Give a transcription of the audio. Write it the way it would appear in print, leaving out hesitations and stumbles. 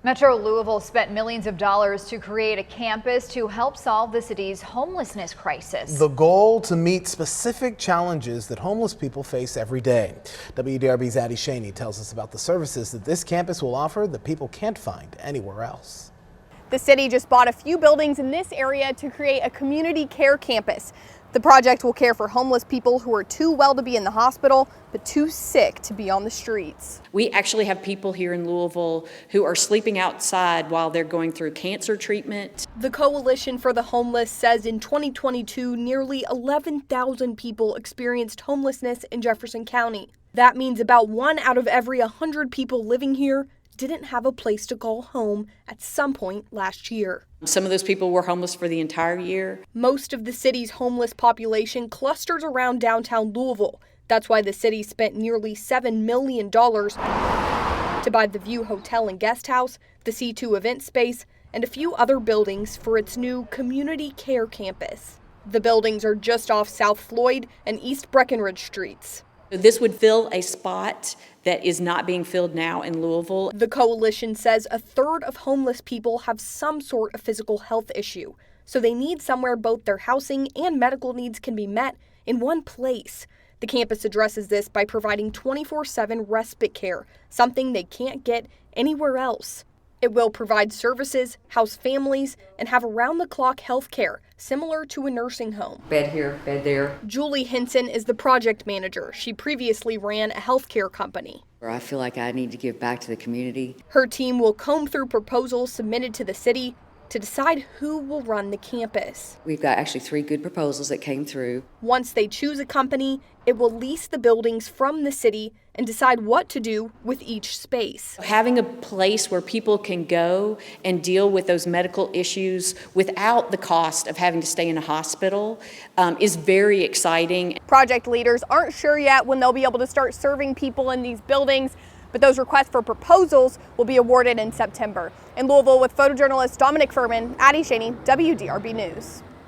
Metro Louisville spent millions of dollars to create a campus to help solve the city's homelessness crisis. The goal to meet specific challenges that homeless people face every day. WDRB's Addie Shaney tells us about the services that this campus will offer that people can't find anywhere else. The city just bought a few buildings in this area to create a community care campus. The project will care for homeless people who are too well to be in the hospital, but too sick to be on the streets. We actually have people here in Louisville who are sleeping outside while they're going through cancer treatment. The Coalition for the Homeless says in 2022, nearly 11,000 people experienced homelessness in Jefferson County. That means about 1 out of every 100 people living here didn't have a place to call home at some point last year. Some of those people were homeless for the entire year. Most of the city's homeless population clusters around downtown Louisville. That's why the city spent nearly $7 million to buy the Vu Hotel and Guesthouse, the C2 event space, and a few other buildings for its new community care campus. The buildings are just off South Floyd and East Breckinridge streets. This would fill a spot that is not being filled now in Louisville. The coalition says a third of homeless people have some sort of physical health issue, so they need somewhere both their housing and medical needs can be met in one place. The campus addresses this by providing 24/7 respite care, something they can't get anywhere else. It will provide services, house families, and have around-the-clock health care, similar to a nursing home. Bed here, bed there. Julie Henson is the project manager. She previously ran a healthcare company. I feel like I need to give back to the community. Her team will comb through proposals submitted to the city to decide who will run the campus. We've got actually 3 good proposals that came through. Once they choose a company, it will lease the buildings from the city and decide what to do with each space. Having a place where people can go and deal with those medical issues without the cost of having to stay in a hospital is very exciting. Project leaders aren't sure yet when they'll be able to start serving people in these buildings, but those requests for proposals will be awarded in September. In Louisville with photojournalist Dominic Furman, Addie Shaney, WDRB News.